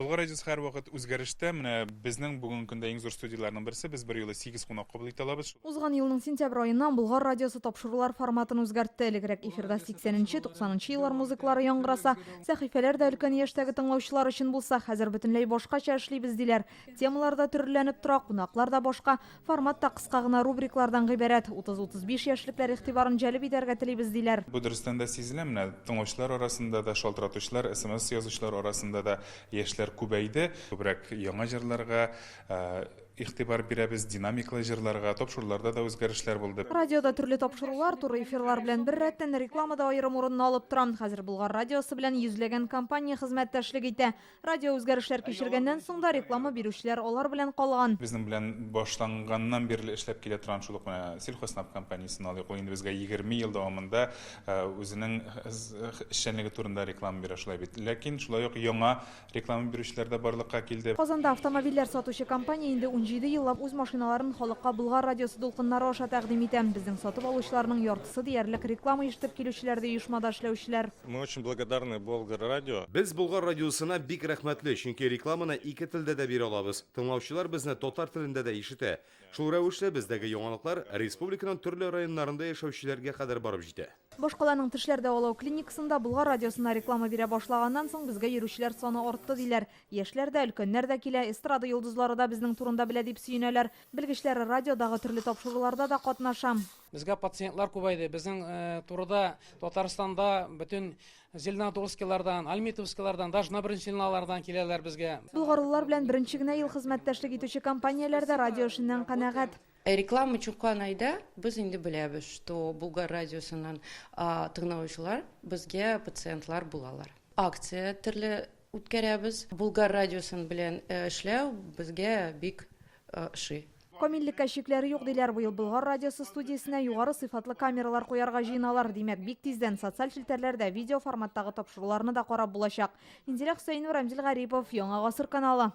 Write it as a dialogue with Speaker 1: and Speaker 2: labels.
Speaker 1: Болгар радиосы һәрвакыт үзгәрештә. Менә безнең бүгенге көндә иң зур студияләрнең берсе. Без бер юлы 8 кунак кабул итә алабыз.
Speaker 2: Узган елның сентябрь аеннан Болгар радиосы тапшырулар форматын үзгәртте. Элегрәк эфирда 80-90 еллар музыкалары яңгыраса, сәхифәләр дә өлкән яшьтәге тыңлаучылар өчен булса, хәзер бөтенләй башкача эшлибез диләр. Темалар да төрләнеп тора, кунаклар да башка, формат та кыска гына рубриклардан гыйбарәт. 30-35 яшьлекләр игътибарын җәлеп итәргә телибез диләр.
Speaker 1: Бу дөрестән дә сизелә, менә тыңлаучылар арасында да, шалтыратучылар, СМС язучылар арасында да яшьләр күбәйде. Күбрәк яңа җырларга игътибар бирәбез, динамиклы җырларга, тапшыруларда да үзгәрешләр булды.
Speaker 2: Радиода төрле тапшырулар, туры эфирлар белән бер рәттән рекламада аерым урынны алып тора. Хәзер Болгар радиосы белән йөзләгән компания хезмәттәшлек итә. Радио үзгәрешләр кичергәннән соң да реклама бирүчеләр алар белән калган.
Speaker 1: Безнең белән башланганнан бирле эшләп килә торган шул ук менә Сельхознап компаниясен алыйк. Ул инде безгә 20 ел дәвамында үзенең эшчәнлеге турында реклама бирә шулай бит. Ләкин шулай ук яңа реклама бирүчеләр дә барлыкка килде.
Speaker 2: Казанда автомобильләр сатучы компания инде 17 еллап үз машиналарын халыкка Болгар радиосы дулкыннары аша тәкъдим итә. Безнең сатып алучыларның яртысы диярлек реклама ишетеп килүчеләр дә оешмада эшләүчеләр.
Speaker 3: Мы очень благодарны Болгар радио.
Speaker 4: Без Болгар радиосына бик рәхмәтле, чөнки рекламаны ике телдә дә бирә алабыз. Тыңлаучылар безне татар телендә дә ишетә. Шул рәвешле бездәге яңалыклар республиканың төрле районнарында яшәүчеләргә кадәр барып җитә.
Speaker 2: Башкаларның тешләрдә алау клиникасында Болгар радиосына реклама бирә башлаганнан соң безгә йөрүчеләр саны артты диләр. Яшьләр дә, өлкәннәр дә килә, эстрада йолдызлары да безнең турында белә дип сөенәләр. Белгечләр радиодагы төрле тапшыруларда да катнаша.
Speaker 5: Безгә пациентлар күбәйде. Безнең турыда Татарстанда бөтен Зеленодольскилардан, Альметьевскилардан, даже на беренче линиялардан киләләр безгә.
Speaker 2: Булгарылар белән беренче генә ел хезмәттәшлек итүче компанияләр дә радио эшеннән канәгать.
Speaker 6: Реклама чыккан айда без инде беләбез, что Болгар радиосыннан тыңлаучылар безгә пациентлар булалар. Акция төрле үткәрәбез. Болгар радиосын белән эшләү безгә бик ши.
Speaker 2: Камиллеккә чикләре юк диләр. Быел Болгар радиосы студиясенә югары сыйфатлы камералар куярга җыеналар. Димәк, бик тиздән социаль челтәрләрдә видео форматтагы тапшыруларны да карап булачак. Инзилә Хөсәйнова, Рамзил Гарипов, Яңа гасыр каналы.